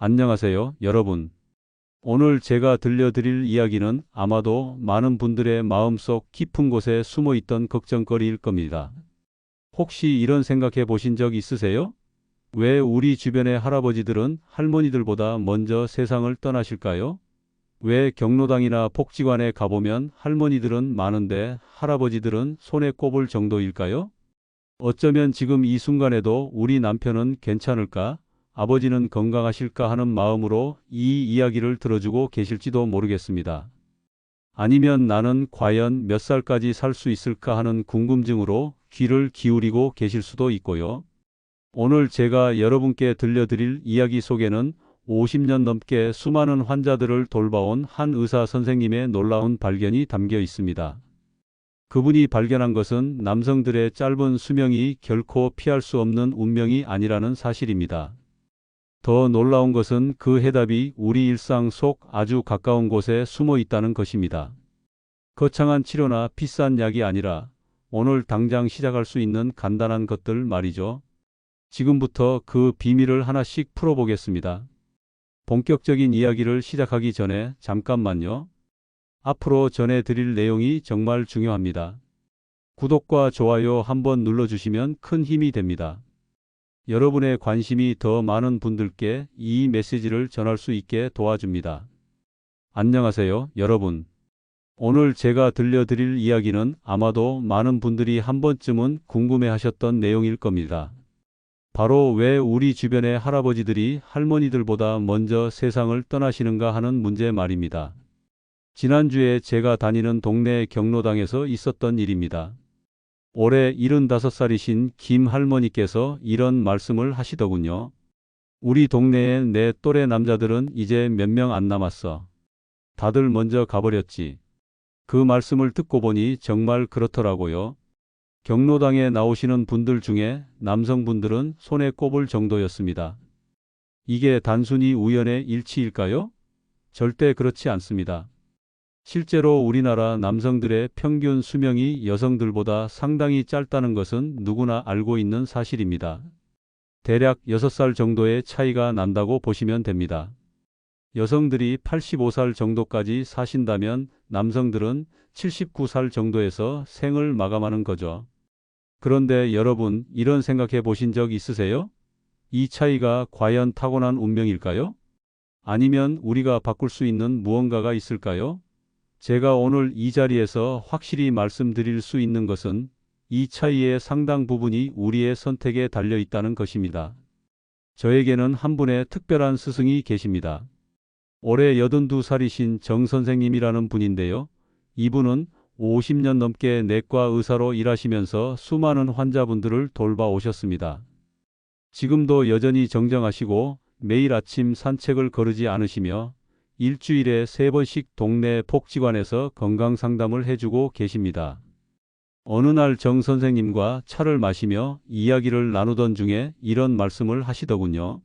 안녕하세요, 여러분. 오늘 제가 들려드릴 이야기는 아마도 많은 분들의 마음속 깊은 곳에 숨어 있던 걱정거리일 겁니다. 혹시 이런 생각해 보신 적 있으세요? 왜 우리 주변의 할아버지들은 할머니들보다 먼저 세상을 떠나실까요? 왜 경로당이나 복지관에 가보면 할머니들은 많은데 할아버지들은 손에 꼽을 정도일까요? 어쩌면 지금 이 순간에도 우리 남편은 괜찮을까? 아버지는 건강하실까 하는 마음으로 이 이야기를 들어주고 계실지도 모르겠습니다. 아니면 나는 과연 몇 살까지 살 수 있을까 하는 궁금증으로 귀를 기울이고 계실 수도 있고요. 오늘 제가 여러분께 들려드릴 이야기 속에는 50년 넘게 수많은 환자들을 돌봐온 한 의사 선생님의 놀라운 발견이 담겨 있습니다. 그분이 발견한 것은 남성들의 짧은 수명이 결코 피할 수 없는 운명이 아니라는 사실입니다. 더 놀라운 것은 그 해답이 우리 일상 속 아주 가까운 곳에 숨어 있다는 것입니다. 거창한 치료나 비싼 약이 아니라 오늘 당장 시작할 수 있는 간단한 것들 말이죠. 지금부터 그 비밀을 하나씩 풀어보겠습니다. 본격적인 이야기를 시작하기 전에 잠깐만요. 앞으로 전해드릴 내용이 정말 중요합니다. 구독과 좋아요 한번 눌러주시면 큰 힘이 됩니다. 여러분의 관심이 더 많은 분들께 이 메시지를 전할 수 있게 도와줍니다. 안녕하세요, 여러분. 오늘 제가 들려드릴 이야기는 아마도 많은 분들이 한 번쯤은 궁금해하셨던 내용일 겁니다. 바로 왜 우리 주변의 할아버지들이 할머니들보다 먼저 세상을 떠나시는가 하는 문제 말입니다. 지난주에 제가 다니는 동네 경로당에서 있었던 일입니다. 올해 75살이신 김 할머니께서 이런 말씀을 하시더군요. 우리 동네에 내 또래 남자들은 이제 몇 명 안 남았어. 다들 먼저 가버렸지. 그 말씀을 듣고 보니 정말 그렇더라고요. 경로당에 나오시는 분들 중에 남성분들은 손에 꼽을 정도였습니다. 이게 단순히 우연의 일치일까요? 절대 그렇지 않습니다. 실제로 우리나라 남성들의 평균 수명이 여성들보다 상당히 짧다는 것은 누구나 알고 있는 사실입니다. 대략 6살 정도의 차이가 난다고 보시면 됩니다. 여성들이 85살 정도까지 사신다면 남성들은 79살 정도에서 생을 마감하는 거죠. 그런데 여러분, 이런 생각해 보신 적 있으세요? 이 차이가 과연 타고난 운명일까요? 아니면 우리가 바꿀 수 있는 무언가가 있을까요? 제가 오늘 이 자리에서 확실히 말씀드릴 수 있는 것은 이 차이의 상당 부분이 우리의 선택에 달려 있다는 것입니다. 저에게는 한 분의 특별한 스승이 계십니다. 올해 82살이신 정 선생님이라는 분인데요. 이분은 50년 넘게 내과 의사로 일하시면서 수많은 환자분들을 돌봐오셨습니다. 지금도 여전히 정정하시고 매일 아침 산책을 거르지 않으시며 일주일에 3번씩 동네 복지관에서 건강상담을 해주고 계십니다. 어느 날 정 선생님과 차를 마시며 이야기를 나누던 중에 이런 말씀을 하시더군요.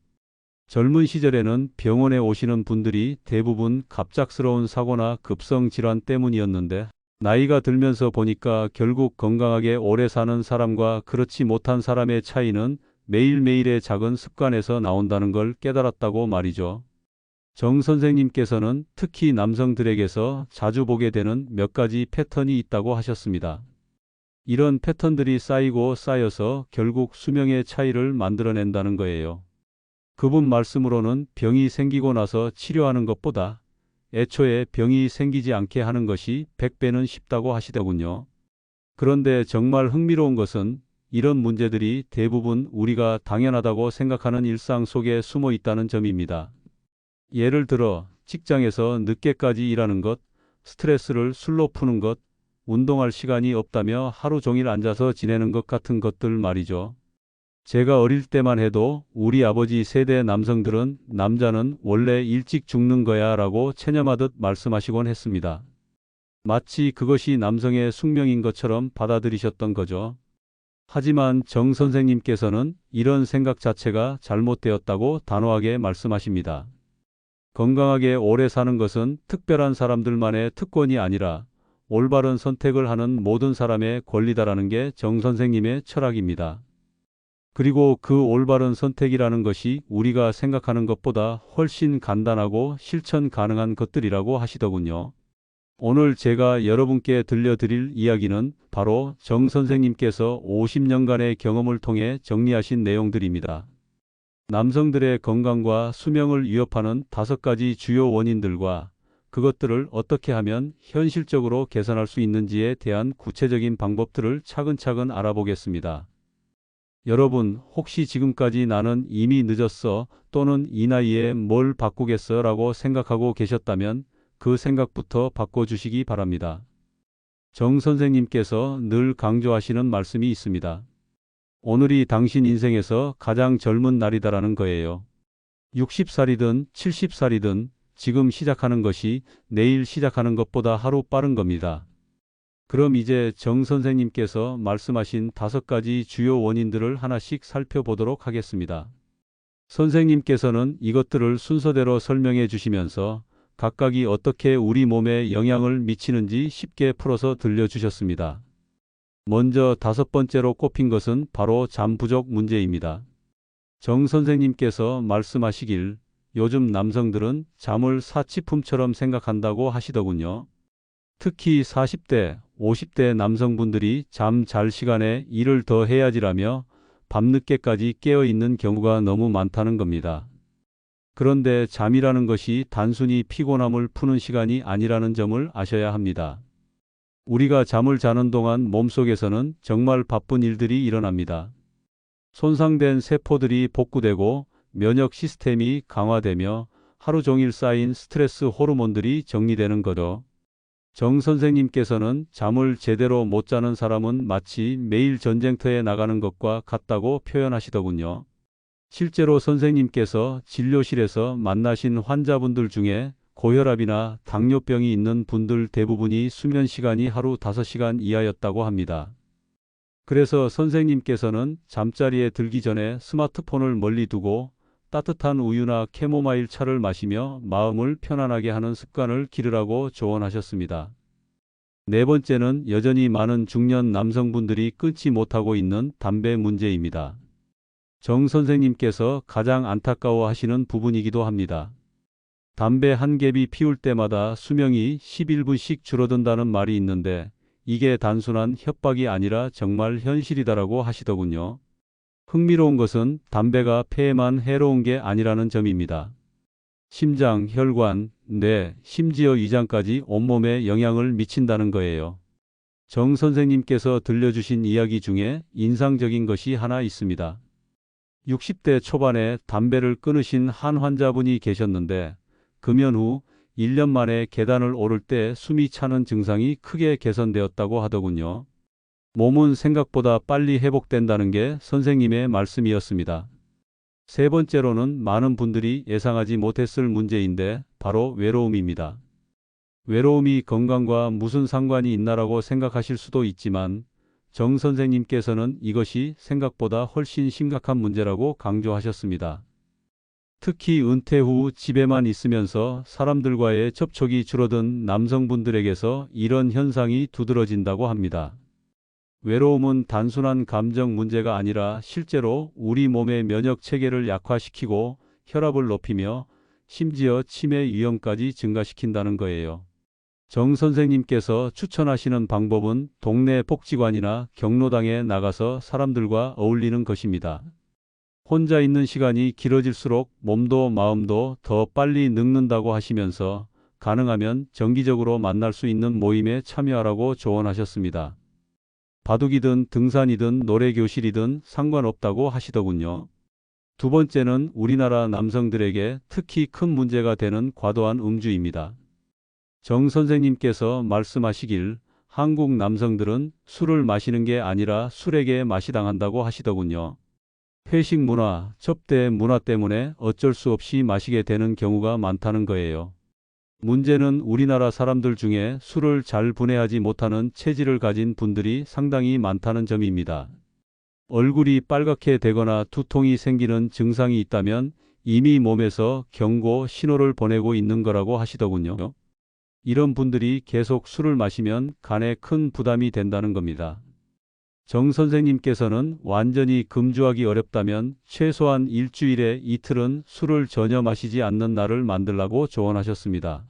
젊은 시절에는 병원에 오시는 분들이 대부분 갑작스러운 사고나 급성질환 때문이었는데 나이가 들면서 보니까 결국 건강하게 오래 사는 사람과 그렇지 못한 사람의 차이는 매일매일의 작은 습관에서 나온다는 걸 깨달았다고 말이죠. 정 선생님께서는 특히 남성들에게서 자주 보게 되는 몇 가지 패턴이 있다고 하셨습니다. 이런 패턴들이 쌓이고 쌓여서 결국 수명의 차이를 만들어낸다는 거예요. 그분 말씀으로는 병이 생기고 나서 치료하는 것보다 애초에 병이 생기지 않게 하는 것이 100배는 쉽다고 하시더군요. 그런데 정말 흥미로운 것은 이런 문제들이 대부분 우리가 당연하다고 생각하는 일상 속에 숨어 있다는 점입니다. 예를 들어 직장에서 늦게까지 일하는 것, 스트레스를 술로 푸는 것, 운동할 시간이 없다며 하루 종일 앉아서 지내는 것 같은 것들 말이죠. 제가 어릴 때만 해도 우리 아버지 세대 남성들은 남자는 원래 일찍 죽는 거야 라고 체념하듯 말씀하시곤 했습니다. 마치 그것이 남성의 숙명인 것처럼 받아들이셨던 거죠. 하지만 정 선생님께서는 이런 생각 자체가 잘못되었다고 단호하게 말씀하십니다. 건강하게 오래 사는 것은 특별한 사람들만의 특권이 아니라 올바른 선택을 하는 모든 사람의 권리다라는 게 정 선생님의 철학입니다. 그리고 그 올바른 선택이라는 것이 우리가 생각하는 것보다 훨씬 간단하고 실천 가능한 것들이라고 하시더군요. 오늘 제가 여러분께 들려드릴 이야기는 바로 정 선생님께서 50년간의 경험을 통해 정리하신 내용들입니다. 남성들의 건강과 수명을 위협하는 5가지 주요 원인들과 그것들을 어떻게 하면 현실적으로 개선할 수 있는지에 대한 구체적인 방법들을 차근차근 알아보겠습니다. 여러분, 혹시 지금까지 나는 이미 늦었어 또는 이 나이에 뭘 바꾸겠어 라고 생각하고 계셨다면 그 생각부터 바꿔주시기 바랍니다. 정 선생님께서 늘 강조하시는 말씀이 있습니다. 오늘이 당신 인생에서 가장 젊은 날이다라는 거예요. 60살이든 70살이든 지금 시작하는 것이 내일 시작하는 것보다 하루 빠른 겁니다. 그럼 이제 정 선생님께서 말씀하신 5가지 주요 원인들을 하나씩 살펴보도록 하겠습니다. 선생님께서는 이것들을 순서대로 설명해 주시면서 각각이 어떻게 우리 몸에 영향을 미치는지 쉽게 풀어서 들려주셨습니다. 먼저 5번째로 꼽힌 것은 바로 잠 부족 문제입니다. 정 선생님께서 말씀하시길 요즘 남성들은 잠을 사치품처럼 생각한다고 하시더군요. 특히 40대, 50대 남성분들이 잠 잘 시간에 일을 더 해야지라며 밤늦게까지 깨어 있는 경우가 너무 많다는 겁니다. 그런데 잠이라는 것이 단순히 피곤함을 푸는 시간이 아니라는 점을 아셔야 합니다. 우리가 잠을 자는 동안 몸속에서는 정말 바쁜 일들이 일어납니다. 손상된 세포들이 복구되고 면역 시스템이 강화되며 하루 종일 쌓인 스트레스 호르몬들이 정리되는 거죠. 정 선생님께서는 잠을 제대로 못 자는 사람은 마치 매일 전쟁터에 나가는 것과 같다고 표현하시더군요. 실제로 선생님께서 진료실에서 만나신 환자분들 중에 고혈압이나 당뇨병이 있는 분들 대부분이 수면 시간이 하루 5시간 이하였다고 합니다. 그래서 선생님께서는 잠자리에 들기 전에 스마트폰을 멀리 두고 따뜻한 우유나 캐모마일 차를 마시며 마음을 편안하게 하는 습관을 기르라고 조언하셨습니다. 네 번째는 여전히 많은 중년 남성분들이 끊지 못하고 있는 담배 문제입니다. 정 선생님께서 가장 안타까워 하시는 부분이기도 합니다. 담배 한 갭이 피울 때마다 수명이 11분씩 줄어든다는 말이 있는데 이게 단순한 협박이 아니라 정말 현실이다라고 하시더군요. 흥미로운 것은 담배가 폐에만 해로운 게 아니라는 점입니다. 심장, 혈관, 뇌, 심지어 위장까지 온몸에 영향을 미친다는 거예요. 정 선생님께서 들려주신 이야기 중에 인상적인 것이 하나 있습니다. 60대 초반에 담배를 끊으신 한 환자분이 계셨는데 금연 후 1년 만에 계단을 오를 때 숨이 차는 증상이 크게 개선되었다고 하더군요. 몸은 생각보다 빨리 회복된다는 게 선생님의 말씀이었습니다. 세 번째로는 많은 분들이 예상하지 못했을 문제인데 바로 외로움입니다. 외로움이 건강과 무슨 상관이 있나라고 생각하실 수도 있지만 정 선생님께서는 이것이 생각보다 훨씬 심각한 문제라고 강조하셨습니다. 특히 은퇴 후 집에만 있으면서 사람들과의 접촉이 줄어든 남성분들에게서 이런 현상이 두드러진다고 합니다. 외로움은 단순한 감정 문제가 아니라 실제로 우리 몸의 면역 체계를 약화시키고 혈압을 높이며 심지어 치매 위험까지 증가시킨다는 거예요. 정 선생님께서 추천하시는 방법은 동네 복지관이나 경로당에 나가서 사람들과 어울리는 것입니다. 혼자 있는 시간이 길어질수록 몸도 마음도 더 빨리 늙는다고 하시면서 가능하면 정기적으로 만날 수 있는 모임에 참여하라고 조언하셨습니다. 바둑이든 등산이든 노래교실이든 상관없다고 하시더군요. 두 번째는 우리나라 남성들에게 특히 큰 문제가 되는 과도한 음주입니다. 정 선생님께서 말씀하시길 한국 남성들은 술을 마시는 게 아니라 술에게 맛이 당한다고 하시더군요. 회식 문화, 접대 문화 때문에 어쩔 수 없이 마시게 되는 경우가 많다는 거예요. 문제는 우리나라 사람들 중에 술을 잘 분해하지 못하는 체질을 가진 분들이 상당히 많다는 점입니다. 얼굴이 빨갛게 되거나 두통이 생기는 증상이 있다면 이미 몸에서 경고 신호를 보내고 있는 거라고 하시더군요. 이런 분들이 계속 술을 마시면 간에 큰 부담이 된다는 겁니다. 정 선생님께서는 완전히 금주하기 어렵다면 최소한 일주일에 이틀은 술을 전혀 마시지 않는 날을 만들라고 조언하셨습니다.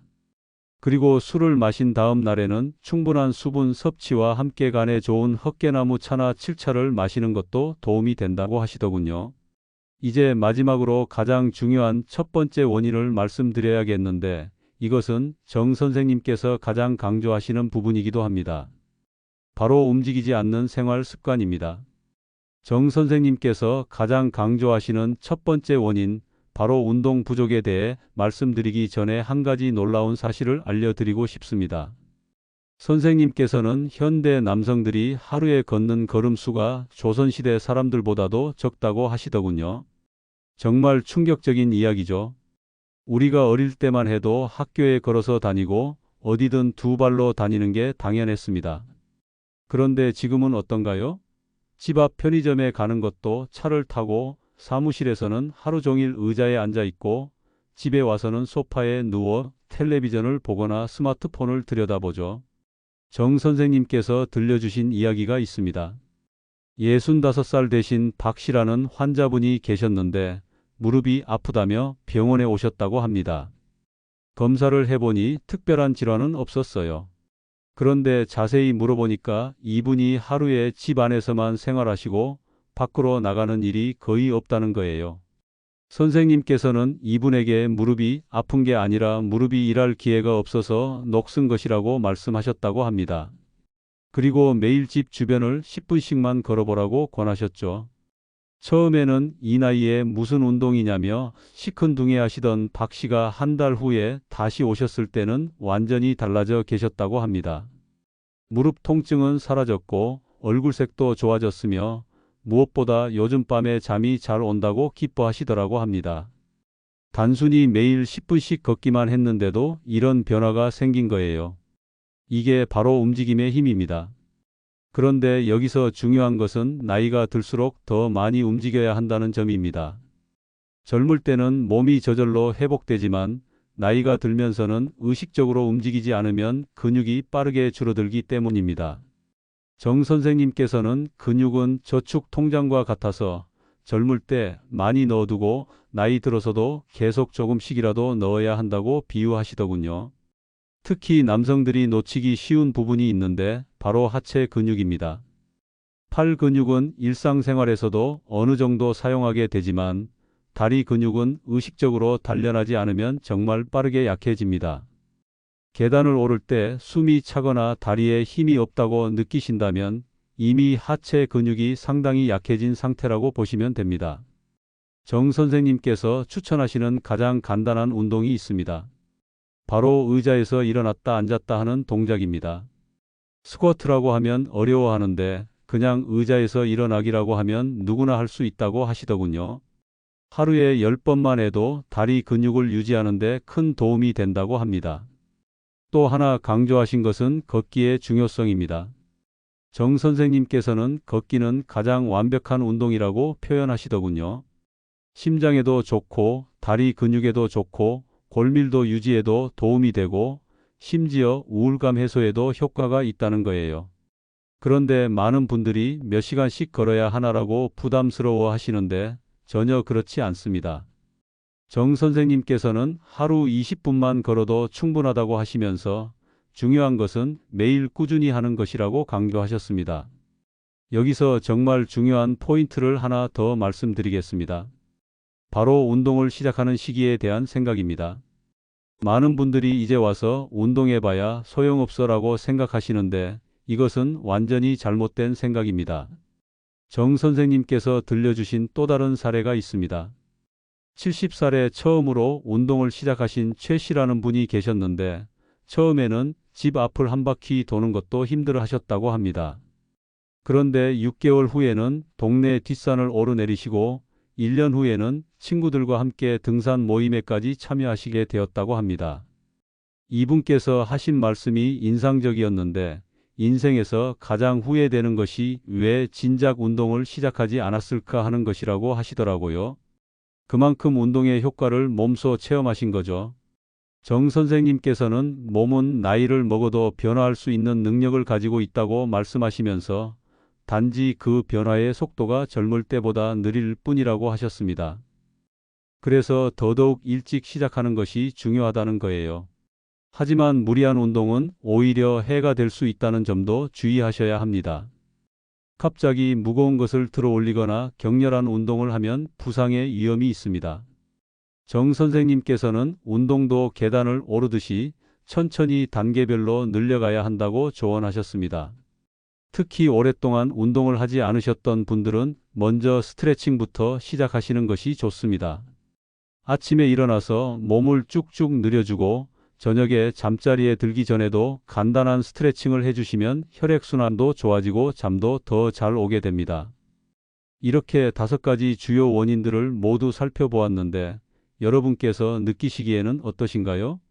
그리고 술을 마신 다음 날에는 충분한 수분 섭취와 함께 간에 좋은 헛개나무 차나 칠차를 마시는 것도 도움이 된다고 하시더군요. 이제 마지막으로 가장 중요한 첫 번째 원인을 말씀드려야겠는데 이것은 정 선생님께서 가장 강조하시는 부분이기도 합니다. 바로 움직이지 않는 생활 습관입니다. 정 선생님께서 가장 강조하시는 첫 번째 원인, 바로 운동 부족에 대해 말씀드리기 전에 한 가지 놀라운 사실을 알려드리고 싶습니다. 선생님께서는 현대 남성들이 하루에 걷는 걸음수가 조선시대 사람들보다도 적다고 하시더군요. 정말 충격적인 이야기죠. 우리가 어릴 때만 해도 학교에 걸어서 다니고 어디든 두 발로 다니는 게 당연했습니다. 그런데 지금은 어떤가요? 집 앞 편의점에 가는 것도 차를 타고 사무실에서는 하루 종일 의자에 앉아 있고 집에 와서는 소파에 누워 텔레비전을 보거나 스마트폰을 들여다보죠. 정 선생님께서 들려주신 이야기가 있습니다. 65살 되신 박 씨라는 환자분이 계셨는데 무릎이 아프다며 병원에 오셨다고 합니다. 검사를 해보니 특별한 질환은 없었어요. 그런데 자세히 물어보니까 이분이 하루에 집 안에서만 생활하시고 밖으로 나가는 일이 거의 없다는 거예요. 선생님께서는 이분에게 무릎이 아픈 게 아니라 무릎이 일할 기회가 없어서 녹슨 것이라고 말씀하셨다고 합니다. 그리고 매일 집 주변을 10분씩만 걸어보라고 권하셨죠. 처음에는 이 나이에 무슨 운동이냐며 시큰둥해하시던 박 씨가 한 달 후에 다시 오셨을 때는 완전히 달라져 계셨다고 합니다. 무릎 통증은 사라졌고 얼굴색도 좋아졌으며 무엇보다 요즘 밤에 잠이 잘 온다고 기뻐하시더라고 합니다. 단순히 매일 10분씩 걷기만 했는데도 이런 변화가 생긴 거예요. 이게 바로 움직임의 힘입니다. 그런데 여기서 중요한 것은 나이가 들수록 더 많이 움직여야 한다는 점입니다. 젊을 때는 몸이 저절로 회복되지만 나이가 들면서는 의식적으로 움직이지 않으면 근육이 빠르게 줄어들기 때문입니다. 정 선생님께서는 근육은 저축 통장과 같아서 젊을 때 많이 넣어두고 나이 들어서도 계속 조금씩이라도 넣어야 한다고 비유하시더군요. 특히 남성들이 놓치기 쉬운 부분이 있는데 바로 하체 근육입니다. 팔 근육은 일상생활에서도 어느 정도 사용하게 되지만 다리 근육은 의식적으로 단련하지 않으면 정말 빠르게 약해집니다. 계단을 오를 때 숨이 차거나 다리에 힘이 없다고 느끼신다면 이미 하체 근육이 상당히 약해진 상태라고 보시면 됩니다. 정 선생님께서 추천하시는 가장 간단한 운동이 있습니다. 바로 의자에서 일어났다 앉았다 하는 동작입니다. 스쿼트라고 하면 어려워하는데 그냥 의자에서 일어나기라고 하면 누구나 할 수 있다고 하시더군요. 하루에 10번만 해도 다리 근육을 유지하는 데 큰 도움이 된다고 합니다. 또 하나 강조하신 것은 걷기의 중요성입니다. 정 선생님께서는 걷기는 가장 완벽한 운동이라고 표현하시더군요. 심장에도 좋고 다리 근육에도 좋고 골밀도 유지에도 도움이 되고 심지어 우울감 해소에도 효과가 있다는 거예요. 그런데 많은 분들이 몇 시간씩 걸어야 하나라고 부담스러워 하시는데 전혀 그렇지 않습니다. 정 선생님께서는 하루 20분만 걸어도 충분하다고 하시면서 중요한 것은 매일 꾸준히 하는 것이라고 강조하셨습니다. 여기서 정말 중요한 포인트를 하나 더 말씀드리겠습니다. 바로 운동을 시작하는 시기에 대한 생각입니다. 많은 분들이 이제 와서 운동해봐야 소용없어라고 생각하시는데 이것은 완전히 잘못된 생각입니다. 정 선생님께서 들려주신 또 다른 사례가 있습니다. 70살에 처음으로 운동을 시작하신 최 씨라는 분이 계셨는데 처음에는 집 앞을 한 바퀴 도는 것도 힘들어 하셨다고 합니다. 그런데 6개월 후에는 동네 뒷산을 오르내리시고 1년 후에는 친구들과 함께 등산 모임에까지 참여하시게 되었다고 합니다. 이분께서 하신 말씀이 인상적이었는데 인생에서 가장 후회되는 것이 왜 진작 운동을 시작하지 않았을까 하는 것이라고 하시더라고요. 그만큼 운동의 효과를 몸소 체험하신 거죠. 정 선생님께서는 몸은 나이를 먹어도 변화할 수 있는 능력을 가지고 있다고 말씀하시면서 단지 그 변화의 속도가 젊을 때보다 느릴 뿐이라고 하셨습니다. 그래서 더더욱 일찍 시작하는 것이 중요하다는 거예요. 하지만 무리한 운동은 오히려 해가 될 수 있다는 점도 주의하셔야 합니다. 갑자기 무거운 것을 들어 올리거나 격렬한 운동을 하면 부상의 위험이 있습니다. 정 선생님께서는 운동도 계단을 오르듯이 천천히 단계별로 늘려가야 한다고 조언하셨습니다. 특히 오랫동안 운동을 하지 않으셨던 분들은 먼저 스트레칭부터 시작하시는 것이 좋습니다. 아침에 일어나서 몸을 쭉쭉 늘려주고 저녁에 잠자리에 들기 전에도 간단한 스트레칭을 해주시면 혈액순환도 좋아지고 잠도 더 잘 오게 됩니다. 이렇게 5가지 주요 원인들을 모두 살펴보았는데 여러분께서 느끼시기에는 어떠신가요?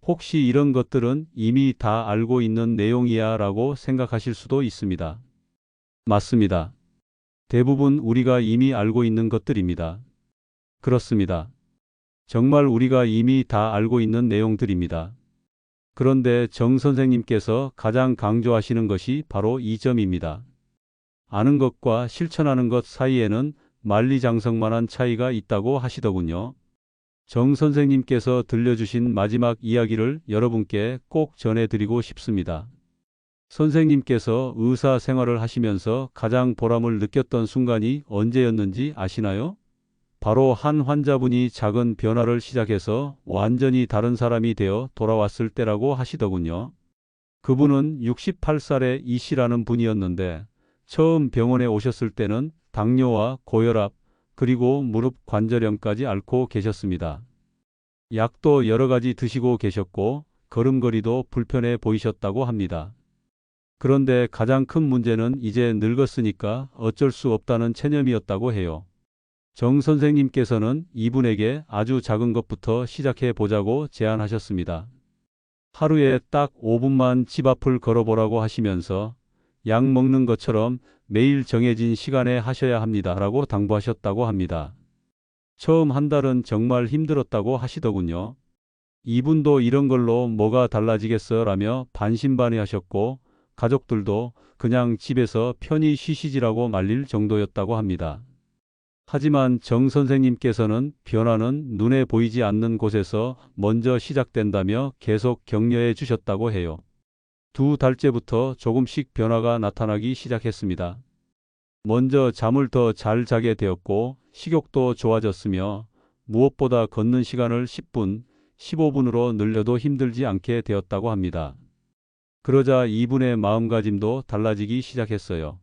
혹시 이런 것들은 이미 다 알고 있는 내용이야 라고 생각하실 수도 있습니다. 맞습니다. 대부분 우리가 이미 알고 있는 것들입니다. 그렇습니다. 정말 우리가 이미 다 알고 있는 내용들입니다. 그런데 정 선생님께서 가장 강조하시는 것이 바로 이 점입니다. 아는 것과 실천하는 것 사이에는 만리장성만한 차이가 있다고 하시더군요. 정 선생님께서 들려주신 마지막 이야기를 여러분께 꼭 전해드리고 싶습니다. 선생님께서 의사 생활을 하시면서 가장 보람을 느꼈던 순간이 언제였는지 아시나요? 바로 한 환자분이 작은 변화를 시작해서 완전히 다른 사람이 되어 돌아왔을 때라고 하시더군요. 그분은 68살의 이 씨라는 분이었는데 처음 병원에 오셨을 때는 당뇨와 고혈압, 그리고 무릎 관절염까지 앓고 계셨습니다. 약도 여러 가지 드시고 계셨고 걸음걸이도 불편해 보이셨다고 합니다. 그런데 가장 큰 문제는 이제 늙었으니까 어쩔 수 없다는 체념이었다고 해요. 정 선생님께서는 이분에게 아주 작은 것부터 시작해 보자고 제안하셨습니다. 하루에 딱 5분만 집 앞을 걸어보라고 하시면서 약 먹는 것처럼 매일 정해진 시간에 하셔야 합니다 라고 당부하셨다고 합니다. 처음 한 달은 정말 힘들었다고 하시더군요. 이분도 이런 걸로 뭐가 달라지겠어 라며 반신반의하셨고 가족들도 그냥 집에서 편히 쉬시지라고 말릴 정도였다고 합니다. 하지만 정 선생님께서는 변화는 눈에 보이지 않는 곳에서 먼저 시작된다며 계속 격려해 주셨다고 해요. 2달째부터 조금씩 변화가 나타나기 시작했습니다. 먼저 잠을 더 잘 자게 되었고 식욕도 좋아졌으며 무엇보다 걷는 시간을 10분, 15분으로 늘려도 힘들지 않게 되었다고 합니다. 그러자 이분의 마음가짐도 달라지기 시작했어요.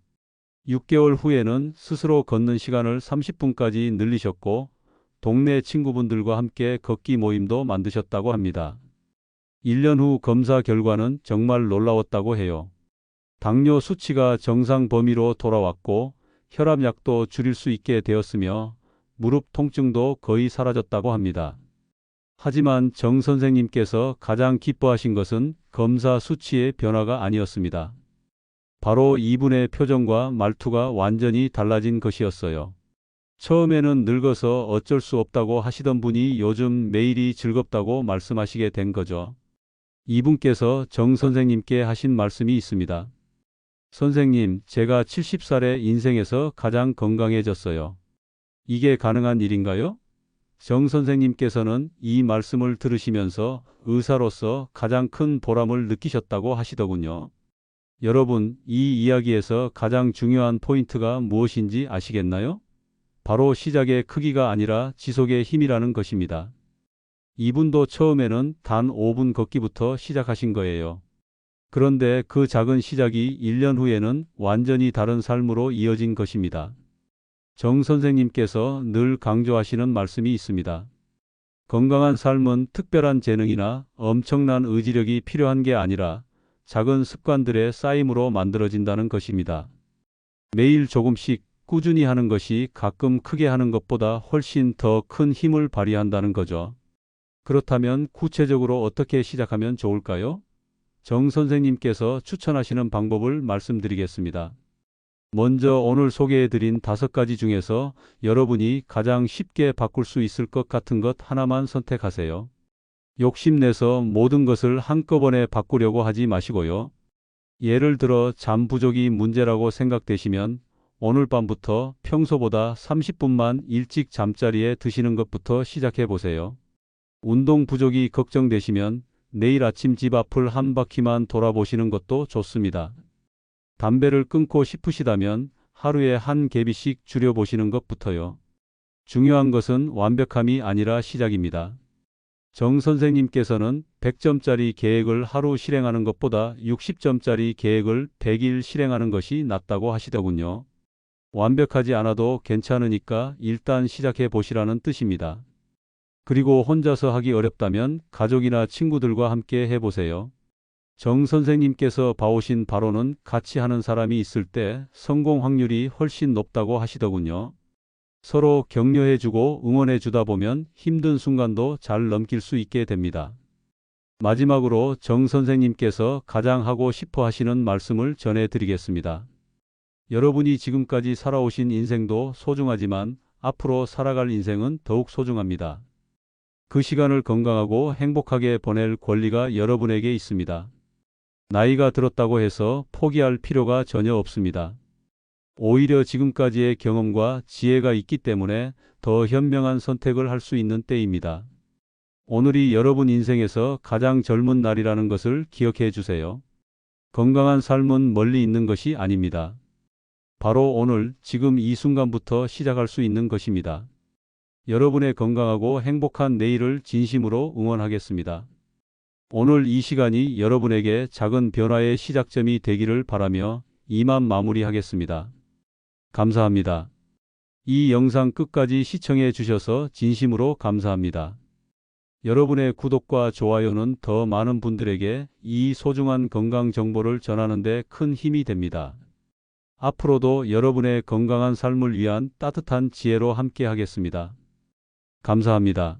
6개월 후에는 스스로 걷는 시간을 30분까지 늘리셨고 동네 친구분들과 함께 걷기 모임도 만드셨다고 합니다. 1년 후 검사 결과는 정말 놀라웠다고 해요. 당뇨 수치가 정상 범위로 돌아왔고 혈압약도 줄일 수 있게 되었으며 무릎 통증도 거의 사라졌다고 합니다. 하지만 정 선생님께서 가장 기뻐하신 것은 검사 수치의 변화가 아니었습니다. 바로 이분의 표정과 말투가 완전히 달라진 것이었어요. 처음에는 늙어서 어쩔 수 없다고 하시던 분이 요즘 매일이 즐겁다고 말씀하시게 된 거죠. 이분께서 정 선생님께 하신 말씀이 있습니다. 선생님, 제가 70살의 인생에서 가장 건강해졌어요. 이게 가능한 일인가요? 정 선생님께서는 이 말씀을 들으시면서 의사로서 가장 큰 보람을 느끼셨다고 하시더군요. 여러분, 이 이야기에서 가장 중요한 포인트가 무엇인지 아시겠나요? 바로 시작의 크기가 아니라 지속의 힘이라는 것입니다. 이분도 처음에는 단 5분 걷기부터 시작하신 거예요. 그런데 그 작은 시작이 1년 후에는 완전히 다른 삶으로 이어진 것입니다. 정 선생님께서 늘 강조하시는 말씀이 있습니다. 건강한 삶은 특별한 재능이나 엄청난 의지력이 필요한 게 아니라 작은 습관들의 쌓임으로 만들어진다는 것입니다. 매일 조금씩 꾸준히 하는 것이 가끔 크게 하는 것보다 훨씬 더 큰 힘을 발휘한다는 거죠. 그렇다면 구체적으로 어떻게 시작하면 좋을까요? 정 선생님께서 추천하시는 방법을 말씀드리겠습니다. 먼저 오늘 소개해드린 5가지 중에서 여러분이 가장 쉽게 바꿀 수 있을 것 같은 것 하나만 선택하세요. 욕심내서 모든 것을 한꺼번에 바꾸려고 하지 마시고요. 예를 들어 잠 부족이 문제라고 생각되시면 오늘 밤부터 평소보다 30분만 일찍 잠자리에 드시는 것부터 시작해 보세요. 운동 부족이 걱정되시면 내일 아침 집 앞을 한 바퀴만 돌아보시는 것도 좋습니다. 담배를 끊고 싶으시다면 하루에 한 개비씩 줄여보시는 것부터요. 중요한 것은 완벽함이 아니라 시작입니다. 정 선생님께서는 100점짜리 계획을 하루 실행하는 것보다 60점짜리 계획을 100일 실행하는 것이 낫다고 하시더군요. 완벽하지 않아도 괜찮으니까 일단 시작해 보시라는 뜻입니다. 그리고 혼자서 하기 어렵다면 가족이나 친구들과 함께 해보세요. 정 선생님께서 봐오신 바로는 같이 하는 사람이 있을 때 성공 확률이 훨씬 높다고 하시더군요. 서로 격려해주고 응원해주다 보면 힘든 순간도 잘 넘길 수 있게 됩니다. 마지막으로 정 선생님께서 가장 하고 싶어 하시는 말씀을 전해드리겠습니다. 여러분이 지금까지 살아오신 인생도 소중하지만 앞으로 살아갈 인생은 더욱 소중합니다. 그 시간을 건강하고 행복하게 보낼 권리가 여러분에게 있습니다. 나이가 들었다고 해서 포기할 필요가 전혀 없습니다. 오히려 지금까지의 경험과 지혜가 있기 때문에 더 현명한 선택을 할 수 있는 때입니다. 오늘이 여러분 인생에서 가장 젊은 날이라는 것을 기억해 주세요. 건강한 삶은 멀리 있는 것이 아닙니다. 바로 오늘, 지금 이 순간부터 시작할 수 있는 것입니다. 여러분의 건강하고 행복한 내일을 진심으로 응원하겠습니다. 오늘 이 시간이 여러분에게 작은 변화의 시작점이 되기를 바라며 이만 마무리하겠습니다. 감사합니다. 이 영상 끝까지 시청해 주셔서 진심으로 감사합니다. 여러분의 구독과 좋아요는 더 많은 분들에게 이 소중한 건강 정보를 전하는 데 큰 힘이 됩니다. 앞으로도 여러분의 건강한 삶을 위한 따뜻한 지혜로 함께 하겠습니다. 감사합니다.